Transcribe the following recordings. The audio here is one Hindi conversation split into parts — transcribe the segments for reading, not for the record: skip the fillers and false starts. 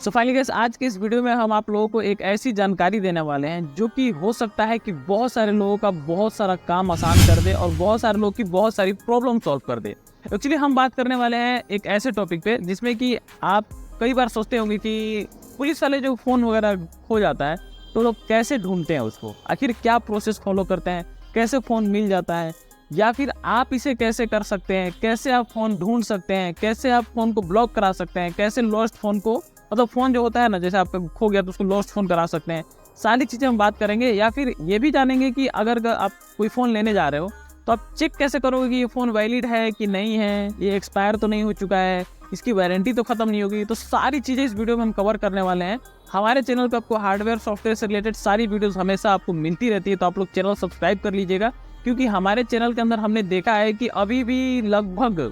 सो फाइनली गाइस, आज के इस वीडियो में हम आप लोगों को एक ऐसी जानकारी देने वाले हैं जो कि हो सकता है कि बहुत सारे लोगों का बहुत सारा काम आसान कर दे और बहुत सारे लोगों की बहुत सारी प्रॉब्लम सॉल्व कर दे। एक्चुअली हम बात करने वाले हैं एक ऐसे टॉपिक पे जिसमें कि आप कई बार सोचते होंगे कि पुलिस वाले जो फ़ोन वगैरह खो जाता है तो लोग कैसे ढूंढते हैं उसको, आखिर क्या प्रोसेस फॉलो करते हैं, कैसे फ़ोन मिल जाता है, या फिर आप इसे कैसे कर सकते हैं, कैसे आप फ़ोन ढूंढ सकते हैं, कैसे आप फ़ोन को ब्लॉक करा सकते हैं, कैसे लॉस्ट फ़ोन को मतलब फ़ोन जो होता है ना, जैसे आपका खो गया तो उसको लॉस्ट फ़ोन करा सकते हैं। सारी चीज़ें हम बात करेंगे, या फिर ये भी जानेंगे कि अगर आप कोई फ़ोन लेने जा रहे हो तो आप चेक कैसे करोगे कि ये फ़ोन वैलिड है कि नहीं है, ये एक्सपायर तो नहीं हो चुका है, इसकी वारंटी तो ख़त्म नहीं होगी। तो सारी चीज़ें इस वीडियो में हम कवर करने वाले हैं। हमारे चैनल पर आपको हार्डवेयर सॉफ्टवेयर से रिलेटेड सारी वीडियोज़ हमेशा आपको मिलती रहती है, तो आप लोग चैनल सब्सक्राइब कर लीजिएगा, क्योंकि हमारे चैनल के अंदर हमने देखा है कि अभी भी लगभग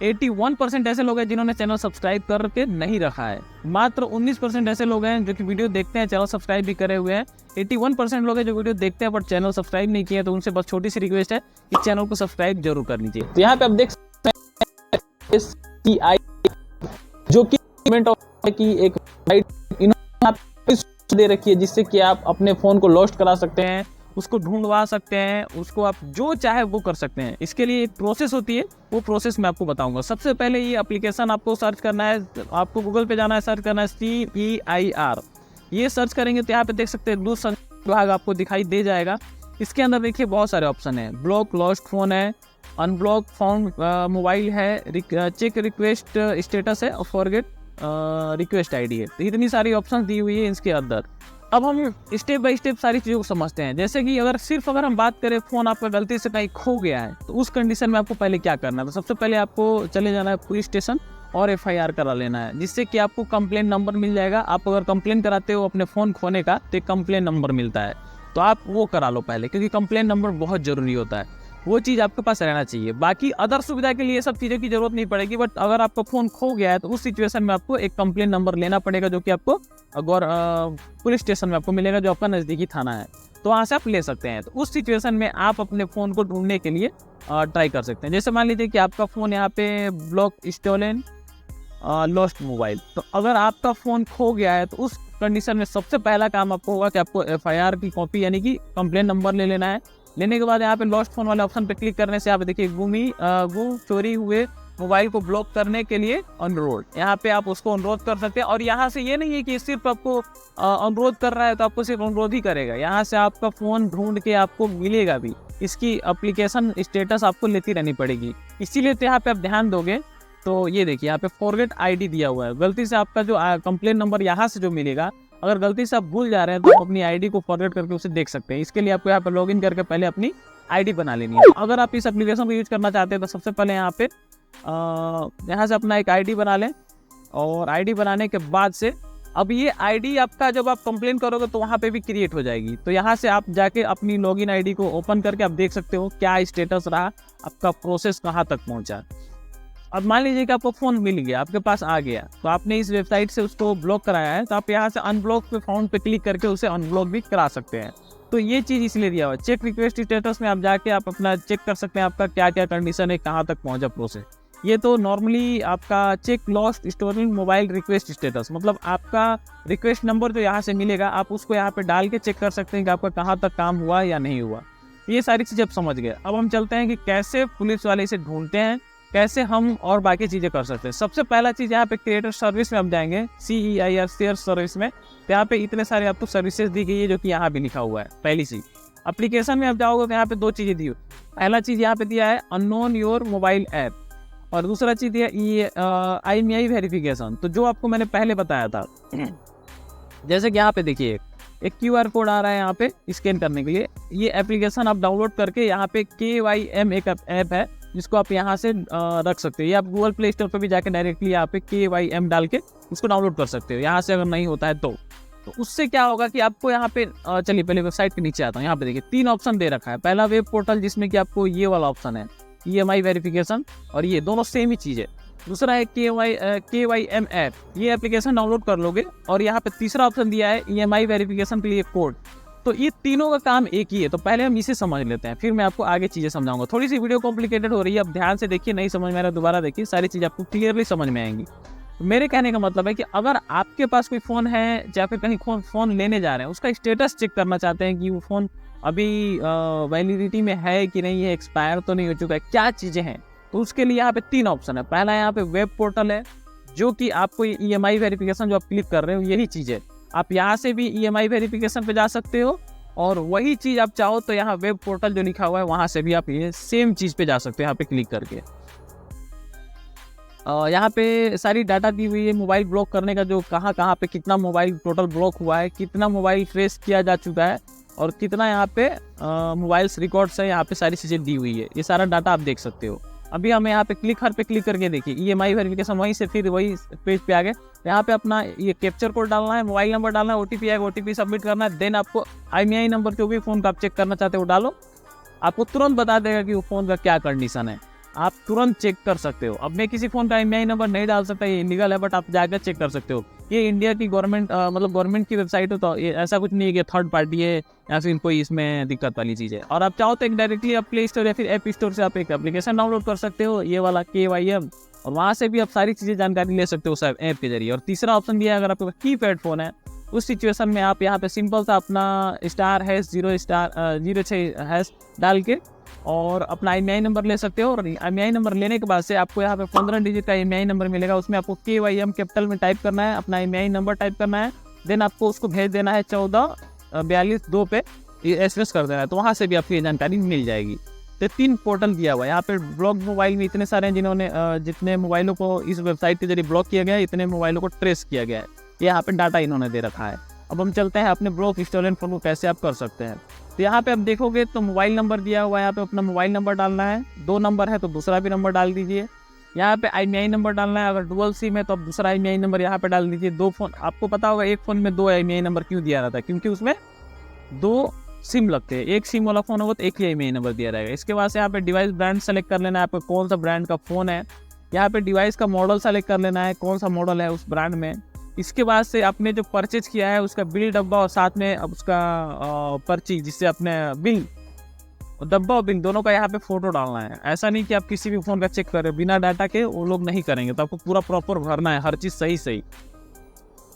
81% ऐसे लोग हैं जिन्होंने चैनल सब्सक्राइब करके नहीं रखा है। मात्र 19% ऐसे लोग हैं जो कि वीडियो देखते हैं, चैनल सब्सक्राइब भी करे हुए हैं। 81% लोग हैं जो वीडियो देखते हैं बट चैनल सब्सक्राइब नहीं किए, तो उनसे बस छोटी सी रिक्वेस्ट है कि चैनल को सब्सक्राइब जरूर कर लीजिए। तो यहाँ पे आप देख सकते हैं STI जो कि एक दे रखी है, जिससे कि आप अपने फ़ोन को लॉस्ट करा सकते हैं, उसको ढूंढवा सकते हैं, उसको आप जो चाहे वो कर सकते हैं। इसके लिए एक प्रोसेस होती है, वो प्रोसेस मैं आपको बताऊंगा। सबसे पहले ये एप्लीकेशन आपको सर्च करना है, आपको गूगल पे जाना है, सर्च करना है CEIR। ये सर्च करेंगे तो यहाँ पे देख सकते हैं दूर संचार विभाग आपको दिखाई दे जाएगा। इसके अंदर देखिए बहुत सारे ऑप्शन है, ब्लॉक लॉस्ट फ़ोन है, अनब्लॉक फोन मोबाइल है, चेक रिक्वेस्ट स्टेटस है और फॉरगेट रिक्वेस्ट ID है। तो इतनी सारी ऑप्शन दी हुई है इसके अंदर। अब हम स्टेप बाय स्टेप सारी चीज़ों को समझते हैं। जैसे कि अगर हम बात करें, फ़ोन आपका गलती से कहीं खो गया है तो उस कंडीशन में आपको पहले क्या करना है। तो सबसे पहले आपको चले जाना है पुलिस स्टेशन और FIR करा लेना है, जिससे कि आपको कंप्लेंट नंबर मिल जाएगा। आप अगर कंप्लेंट कराते हो अपने फ़ोन खोने का तो एक कंप्लेंट नंबर मिलता है, तो आप वो करा लो पहले, क्योंकि कंप्लेंट नंबर बहुत ज़रूरी होता है, वो चीज़ आपके पास रहना चाहिए। बाकी अदर सुविधा के लिए सब चीज़ों की जरूरत नहीं पड़ेगी, बट अगर आपका फ़ोन खो गया है तो उस सिचुएशन में आपको एक कंप्लेंट नंबर लेना पड़ेगा, जो कि आपको पुलिस स्टेशन में आपको मिलेगा, जो आपका नज़दीकी थाना है, तो वहाँ से आप ले सकते हैं। तो उस सिचुएशन में आप अपने फ़ोन को ढूंढने के लिए ट्राई कर सकते हैं। जैसे मान लीजिए कि आपका फ़ोन यहाँ पे ब्लॉक स्टोलन लॉस्ट मोबाइल, तो अगर आपका फ़ोन खो गया है तो उस कंडीशन में सबसे पहला काम आपको होगा कि आपको FIR की कॉपी यानी कि कंप्लेंट नंबर ले लेना है। लेने के बाद यहाँ पे लॉस्ट फोन वाले ऑप्शन पे क्लिक करने से आप देखिए गुम चोरी हुए मोबाइल को ब्लॉक करने के लिए अनुरोध, यहाँ पे आप उसको अनुरोध कर सकते हैं। और यहाँ से ये नहीं है कि सिर्फ आपको अनुरोध कर रहा है तो आपको सिर्फ अनुरोध ही करेगा, यहाँ से आपका फ़ोन ढूंढ के आपको मिलेगा भी। इसकी एप्लीकेशन स्टेटस आपको लेती रहनी पड़ेगी, इसीलिए तो यहाँ पे आप ध्यान दोगे तो ये देखिए यहाँ पे फॉरगेट ID दिया हुआ है। गलती से आपका जो कंप्लेंट नंबर यहाँ से जो मिलेगा, अगर गलती से आप भूल जा रहे हैं तो आप अपनी ID को फॉरगेट करके उसे देख सकते हैं। इसके लिए आपको यहाँ पर लॉगिन करके पहले अपनी ID बना लेनी है। अगर आप इस एप्लीकेशन को यूज करना चाहते हैं तो सबसे पहले यहाँ पे यहाँ से अपना एक ID बना लें, और ID बनाने के बाद से अब ये ID आपका जब आप कंप्लेन करोगे तो वहाँ पे भी क्रिएट हो जाएगी। तो यहाँ से आप जाके अपनी लॉगिन ID को ओपन करके आप देख सकते हो क्या स्टेटस रहा, आपका प्रोसेस कहाँ तक पहुँचा। अब मान लीजिए कि आपको फ़ोन मिल गया, आपके पास आ गया, तो आपने इस वेबसाइट से उसको ब्लॉक कराया है, तो आप यहाँ से अनब्लॉक पे फ़ोन पे क्लिक करके उसे अनब्लॉक भी करा सकते हैं। तो ये चीज़ इसलिए दिया हुआ है। चेक रिक्वेस्ट स्टेटस में आप जाके आप अपना चेक कर सकते हैं आपका क्या क्या कंडीशन है, कहाँ तक पहुँचा प्रोसेस। ये तो नॉर्मली आपका check lost stolen mobile request status, मतलब आपका रिक्वेस्ट नंबर जो यहाँ से मिलेगा आप उसको यहाँ पे डाल के चेक कर सकते हैं कि आपका कहाँ तक काम हुआ या नहीं हुआ। ये सारी चीज़ें आप समझ गए। अब हम चलते हैं कि कैसे पुलिस वाले इसे ढूंढते हैं, कैसे हम और बाकी चीज़ें कर सकते हैं। सबसे पहला चीज़ यहाँ पे क्रिएटर सर्विस में आप जाएंगे, CEIR शेयर सर्विस में, तो यहाँ पे इतने सारे आपको सर्विसेज दी गई है, जो कि यहाँ भी लिखा हुआ है। पहली चीज़ एप्लीकेशन में आप जाओगे तो यहाँ पे दो चीज़ें दी हुई। पहला चीज़ यहाँ पे दिया है अननोन योर मोबाइल ऐप, और दूसरा चीज़ दिया IMEI वेरिफिकेशन। तो जो आपको मैंने पहले बताया था, जैसे कि यहाँ पे देखिए एक QR कोड आ रहा है यहाँ पे स्कैन करने के लिए। ये एप्लीकेशन आप डाउनलोड करके यहाँ पे KYM एक ऐप है जिसको आप यहाँ से रख सकते हो। ये आप गूगल प्ले स्टोर पर भी जाके डायरेक्टली यहाँ पे KYM डाल के उसको डाउनलोड कर सकते हो, यहाँ से अगर नहीं होता है तो उससे क्या होगा कि आपको यहाँ पे चलिए पहले वेबसाइट के नीचे आता हूँ। यहाँ पे देखिए 3 ऑप्शन दे रखा है। पहला वेब पोर्टल, जिसमें कि आपको ये वाला ऑप्शन है EMI वेरिफिकेशन, और ये दोनों सेम ही चीज़ है। दूसरा है KYM ऐप, ये एप्लीकेशन डाउनलोड कर लोगे, और यहाँ पे तीसरा ऑप्शन दिया है EMI वेरिफिकेशन के लिए कोड। तो ये तीनों का काम एक ही है। तो पहले हम इसे समझ लेते हैं, फिर मैं आपको आगे चीज़ें समझाऊंगा। थोड़ी सी वीडियो कॉम्प्लिकेटेड हो रही है, अब ध्यान से देखिए, नहीं समझ में आ रहा दोबारा देखिए, सारी चीज़ आपको क्लियरली समझ में आएंगी। तो मेरे कहने का मतलब है कि अगर आपके पास कोई फ़ोन है या फिर कहीं फ़ोन लेने जा रहे हैं, उसका स्टेटस चेक करना चाहते हैं कि वो फ़ोन अभी वैलिडिटी में है कि नहीं है, एक्सपायर तो नहीं हो चुका है, क्या चीज़ें हैं, तो उसके लिए यहाँ पे 3 ऑप्शन है। पहला यहाँ पे वेब पोर्टल है, जो कि आपको EMI वेरिफिकेशन जो आप क्लिक कर रहे हो यही चीज़ है। आप यहाँ से भी EMI वेरिफिकेशन पे जा सकते हो, और वही चीज़ आप चाहो तो यहाँ वेब पोर्टल जो लिखा हुआ है वहाँ से भी आप ये सेम चीज़ पे जा सकते हो, यहाँ पे क्लिक करके। यहाँ पे सारी डाटा दी हुई है मोबाइल ब्लॉक करने का, जो कहाँ पे कितना मोबाइल टोटल ब्लॉक हुआ है, कितना मोबाइल ट्रेस किया जा चुका है, और कितना यहाँ पे मोबाइल्स रिकॉर्ड्स है, यहाँ पे सारी चीज़ें दी हुई है। ये सारा डाटा आप देख सकते हो। अभी हमें यहाँ पे हर पे क्लिक करके देखिए EMI वेरिफिकेशन, वहीं से फिर वही पेज पे आ गए। यहाँ पे अपना ये कैप्चर कोड डालना है, मोबाइल नंबर डालना है, OTP आएगा, OTP सबमिट करना है। देन आपको IMEI नंबर जो भी फ़ोन का आप चेक करना चाहते हो डालो, आपको तुरंत बता देगा कि वो फ़ोन का क्या कंडीशन है, आप तुरंत चेक कर सकते हो। अब मैं किसी फ़ोन का IMEI नंबर नहीं डाल सकता, ये इलीगल है, बट आप जाकर चेक कर सकते हो। ये इंडिया की गवर्नमेंट मतलब गवर्नमेंट की वेबसाइट है, तो ये ऐसा कुछ नहीं है कि थर्ड पार्टी है या फिर कोई इसमें दिक्कत वाली चीज़ है। और आप चाहो तो एक डायरेक्टली आप प्ले स्टोर या फिर ऐप स्टोर से आप एक एप्लीकेशन डाउनलोड कर सकते हो, ये वाला KYM, और वहाँ से भी आप सारी चीज़ें जानकारी ले सकते हो उस ऐप के जरिए। और तीसरा ऑप्शन दिया है, अगर आपके पास कीपैड फ़ोन है, उस सिचुएशन में आप यहाँ पे सिंपल सा अपना *0*06# डाल के और अपना IMEI नंबर ले सकते हो। और IMEI नंबर लेने के बाद से आपको यहाँ पे 15 डिजिट का IMEI नंबर मिलेगा, उसमें आपको KYM कैपिटल में टाइप करना है, अपना IMEI नंबर टाइप करना है, देन आपको उसको भेज देना है 1442 पे SMS कर देना है, तो वहाँ से भी आपको ये जानकारी मिल जाएगी। तो 3 पोर्टल दिया हुआ है यहाँ पे। ब्लॉक मोबाइल में इतने सारे हैं जिन्होंने जितने मोबाइलों को इस वेबसाइट के जरिए ब्लॉक किया गया है, इतने मोबाइलों को ट्रेस किया गया है, ये यहाँ पे डाटा इन्होंने दे रखा है। अब हम चलते हैं अपने ब्लॉक स्टोलन फ़ोन को कैसे आप कर सकते हैं। तो यहाँ पे आप देखोगे तो मोबाइल नंबर दिया हुआ है, यहाँ पे अपना मोबाइल नंबर डालना है, 2 नंबर है तो दूसरा भी नंबर डाल दीजिए। यहाँ पे IMEI नंबर डालना है, अगर डुअल सिम है तो आप दूसरा IMEI नंबर यहाँ पे डाल दीजिए। 2 फ़ोन, आपको पता होगा एक फ़ोन में 2 IMEI नंबर क्यों दिया रहता है, क्योंकि उसमें 2 सिम लगते हैं। एक सिम वाला फ़ोन होगा तो एक ही IMEI नंबर दिया रहेगा। इसके बाद से यहाँ पे डिवाइस ब्रांड सेलेक्ट कर लेना है, आपको कौन सा ब्रांड का फ़ोन है। यहाँ पे डिवाइस का मॉडल सेलेक्ट कर लेना है, कौन सा मॉडल है उस ब्रांड में। इसके बाद से आपने जो परचेज किया है उसका बिल डब्बा और साथ में अब उसका पर्ची, जिससे अपने बिल डब्बा और बिल दोनों का यहाँ पे फ़ोटो डालना है। ऐसा नहीं कि आप किसी भी फ़ोन का चेक करें बिना डाटा के, वो लोग नहीं करेंगे, तो आपको पूरा प्रॉपर भरना है, हर चीज़ सही।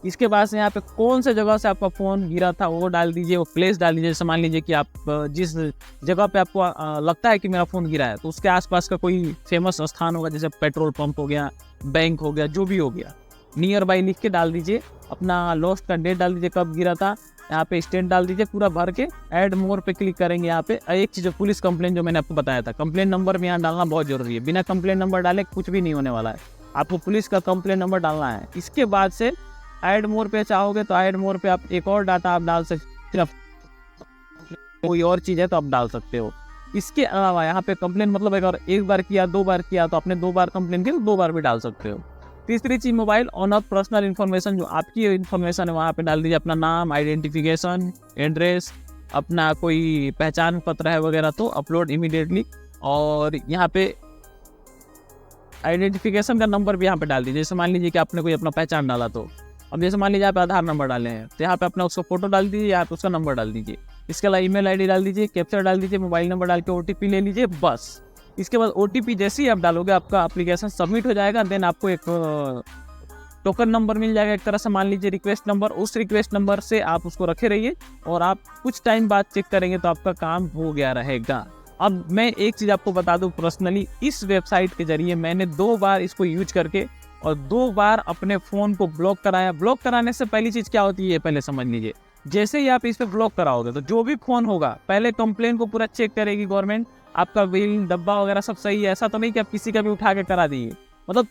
इसके बाद से यहाँ पे कौन से जगह से आपका फ़ोन गिरा था वो डाल दीजिए, वो प्लेस डाल दीजिए। जैसे मान लीजिए कि आप जिस जगह पे आपको लगता है कि मेरा फ़ोन गिरा है, तो उसके आसपास का कोई फेमस स्थान होगा, जैसे पेट्रोल पंप हो गया, बैंक हो गया, जो भी हो गया, नियर बाई लिख के डाल दीजिए। अपना लॉस्ट का डेट डाल दीजिए, कब गिरा था, यहाँ पे स्टेट डाल दीजिए, पूरा भर के ऐड मोर पे क्लिक करेंगे। यहाँ पे एक चीज़, पुलिस कंप्लेंट जो मैंने आपको बताया था, कंप्लेंट नंबर भी यहाँ डालना बहुत ज़रूरी है। बिना कंप्लेंट नंबर डाले कुछ भी नहीं होने वाला है, आपको पुलिस का कंप्लेंट नंबर डालना है। इसके बाद से ऐड मोर पे चाहोगे तो ऐड मोर पे आप एक और डाटा आप डाल सकते, कोई और चीज़ है तो आप डाल सकते हो। इसके अलावा यहाँ पे कंप्लेंट मतलब अगर एक बार किया, 2 बार किया, तो आपने 2 बार कंप्लेंट की तो 2 बार भी डाल सकते हो। तीसरी चीज़, मोबाइल ऑनर पर्सनल इन्फॉर्मेशन, जो आपकी इन्फॉर्मेशन है वहाँ पे डाल दीजिए। अपना नाम, आइडेंटिफिकेशन, एड्रेस, अपना कोई पहचान पत्र है वगैरह तो अपलोड इमीडिएटली। और यहाँ पे आइडेंटिफिकेशन का नंबर भी यहाँ पे डाल दीजिए। जैसे मान लीजिए कि आपने कोई अपना पहचान डाला, तो अब जैसे मान लीजिए आप आधार नंबर डाले हैं, तो यहाँ पे अपना उसका फोटो डाल दीजिए, यहाँ पे उसका नंबर डाल दीजिए। इसके अलावा ईमेल ID डाल दीजिए, कैप्चर डाल दीजिए, मोबाइल नंबर डाल के OTP ले लीजिए, बस। इसके बाद OTP जैसे ही आप डालोगे आपका एप्लीकेशन सबमिट हो जाएगा। देन आपको एक टोकन नंबर मिल जाएगा, एक तरह से मान लीजिए रिक्वेस्ट नंबर। उस रिक्वेस्ट नंबर से आप उसको रखे रहिए और आप कुछ टाइम बाद चेक करेंगे तो आपका काम हो गया रहेगा। अब मैं एक चीज़ आपको बता दूं, पर्सनली इस वेबसाइट के जरिए मैंने 2 बार इसको यूज करके और 2 बार अपने फ़ोन को ब्लॉक कराया। ब्लॉक कराने से पहली चीज़ क्या होती है पहले समझ लीजिए। जैसे ही आप इस पर ब्लॉक कराओगे तो जो भी फ़ोन होगा पहले कंप्लेन को पूरा चेक करेगी गवर्नमेंट, आपका बिल डब्बा वगैरह सब सही है। ऐसा तो नहीं कि आप किसी का भी उठा के करा दिए, मतलब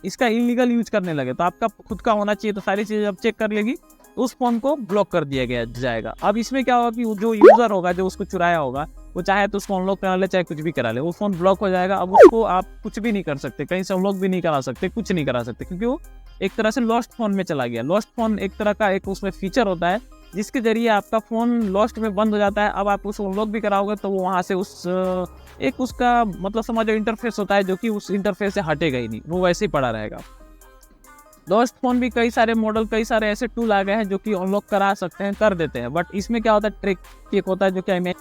इसका इलीगल यूज करने लगे। तो आपका खुद का होना चाहिए, तो सारी चीज़ें जब चेक कर लेगी उस फ़ोन को ब्लॉक कर दिया गया जाएगा। अब इसमें क्या होगा कि जो यूज़र होगा जो उसको चुराया होगा, वो चाहे तो उसको अनलॉक करा ले, चाहे कुछ भी करा ले, वो फ़ोन ब्लॉक हो जाएगा। अब उसको आप कुछ भी नहीं कर सकते, कहीं से अनलॉक भी नहीं करा सकते, कुछ नहीं करा सकते, क्योंकि वो एक तरह से लॉस्ट फ़ोन में चला गया। लॉस्ट फ़ोन एक तरह का एक उसमें फीचर होता है जिसके जरिए आपका फ़ोन लॉस्ट में बंद हो जाता है। अब आप उसको अनलॉक भी कराओगे तो वो वहाँ से उस एक उसका मतलब समझो इंटरफेस होता है जो कि उस इंटरफेस से हटेगा ही नहीं, वो वैसे ही पड़ा रहेगा। लॉस्ट फ़ोन भी कई सारे मॉडल, कई सारे ऐसे टूल आ गए हैं जो कि अनलॉक करा सकते हैं, कर देते हैं। बट इसमें क्या होता है, ट्रैक एक होता है जो कि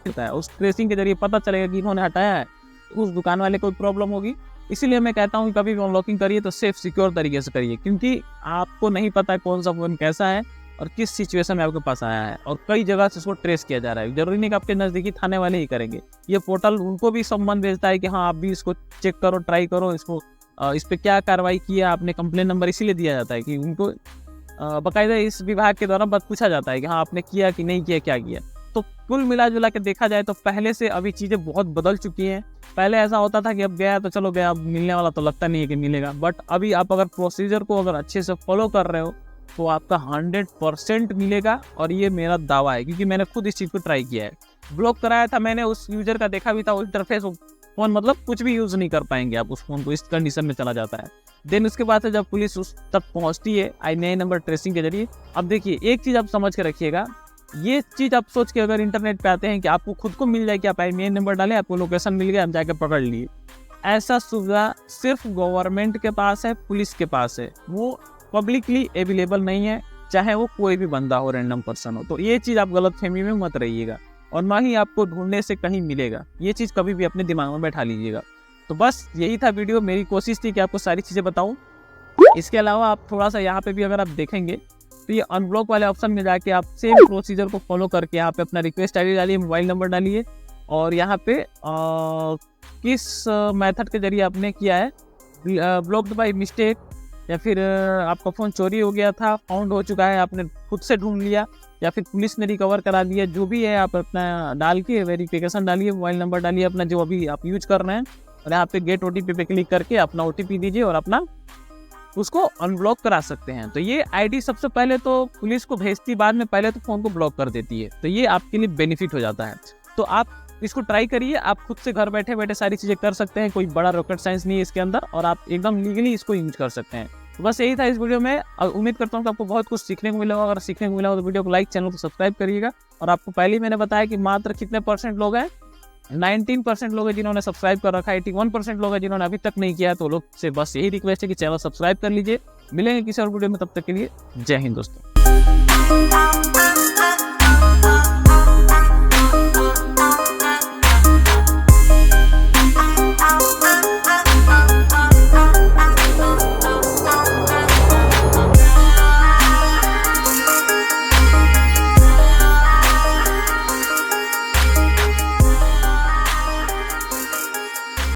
होता है, उस ट्रेसिंग के जरिए पता चलेगा कि इन्होंने हटाया है, उस दुकान वाले कोई प्रॉब्लम होगी इसीलिए मैं कहता हूँ कि कभी भी अनलॉकिंग करिए तो सेफ सिक्योर तरीके से करिए, क्योंकि आपको नहीं पता कौन सा फ़ोन कैसा है और किस सिचुएशन में आपके पास आया है, और कई जगह से उसको ट्रेस किया जा रहा है। जरूरी नहीं कि आपके नज़दीकी थाने वाले ही करेंगे, ये पोर्टल उनको भी सम्मान भेजता है कि हाँ आप भी इसको चेक करो, ट्राई करो, इसको इस पर क्या कार्रवाई किया आपने, कंप्लेन नंबर इसीलिए दिया जाता है कि उनको बाकायदा इस विभाग के द्वारा बात पूछा जाता है कि हाँ आपने किया कि नहीं किया, क्या किया। तो कुल मिला जुला के देखा जाए तो पहले से अभी चीज़ें बहुत बदल चुकी हैं। पहले ऐसा होता था कि अब गया तो चलो गया, अब मिलने वाला तो लगता नहीं है कि मिलेगा, बट अभी आप अगर प्रोसीजर को अगर अच्छे से फॉलो कर रहे हो तो आपका 100% मिलेगा, और ये मेरा दावा है क्योंकि मैंने खुद इस चीज़ को ट्राई किया है। ब्लॉक कराया था मैंने, उस यूजर का देखा भी था, वो इंटरफेस फ़ोन मतलब कुछ भी यूज़ नहीं कर पाएंगे आप उस फ़ोन को, इस कंडीशन में चला जाता है। देन उसके बाद से जब पुलिस उस तक पहुंचती है आई नए नंबर ट्रेसिंग के जरिए। अब देखिए एक चीज़ आप समझ के रखिएगा, ये चीज़ आप सोच के अगर इंटरनेट पे आते हैं कि आपको खुद को मिल जाए कि आप IMEI नंबर डालें, आपको लोकेशन मिल गया, हम जाके पकड़ लिए, ऐसा सुविधा सिर्फ गवर्नमेंट के पास है, पुलिस के पास है, वो पब्लिकली अवेलेबल नहीं है, चाहे वो कोई भी बंदा हो, रैंडम पर्सन हो। तो ये चीज़ आप गलतफहमी में मत रहिएगा, और ना ही आपको ढूंढने से कहीं मिलेगा, ये चीज़ कभी भी अपने दिमाग में बैठा लीजिएगा। तो बस यही था वीडियो, मेरी कोशिश थी कि आपको सारी चीज़ें बताऊँ। इसके अलावा आप थोड़ा सा यहाँ पे भी अगर आप देखेंगे तो ये अनब्लॉक वाले ऑप्शन में जाके आप सेम प्रोसीजर को फॉलो करके यहाँ पे अपना रिक्वेस्ट ID डालिए, मोबाइल नंबर डालिए, और यहाँ पे किस मेथड के जरिए आपने किया है, ब्लॉक्ड बाय मिस्टेक, या फिर आपका फ़ोन चोरी हो गया था, फाउंड हो चुका है, आपने खुद से ढूंढ लिया, या फिर पुलिस ने रिकवर करा दिया, जो भी है आप अपना डाल के वेरिफिकेशन डालिए, मोबाइल नंबर डालिए अपना जो अभी आप यूज कर रहे हैं, और यहाँ पे गेट OTP पे क्लिक करके अपना OTP दीजिए और अपना उसको अनब्लॉक करा सकते हैं। तो ये ID सबसे पहले तो पुलिस को भेजती, बाद में पहले तो फ़ोन को ब्लॉक कर देती है, तो ये आपके लिए बेनिफिट हो जाता है। तो आप इसको ट्राई करिए, आप खुद से घर बैठे बैठे सारी चीज़ें कर सकते हैं, कोई बड़ा रॉकेट साइंस नहीं है इसके अंदर, और आप एकदम लीगली इसको यूज कर सकते हैं। तो बस यही था इस वीडियो में, और उम्मीद करता हूँ कि आपको बहुत कुछ सीखने को मिला होगा। अगर सीखने को मिला हो तो वीडियो को लाइक, चैनल को सब्सक्राइब करिएगा। और आपको पहले ही मैंने बताया कि मात्र कितने % लोग हैं, 19% लोग हैं जिन्होंने सब्सक्राइब कर रखा है, 81% लोग हैं जिन्होंने अभी तक नहीं किया है। तो लोग से बस यही रिक्वेस्ट है कि चैनल सब्सक्राइब कर लीजिए। मिलेंगे किसी और वीडियो में, तब तक के लिए जय हिंद दोस्तों।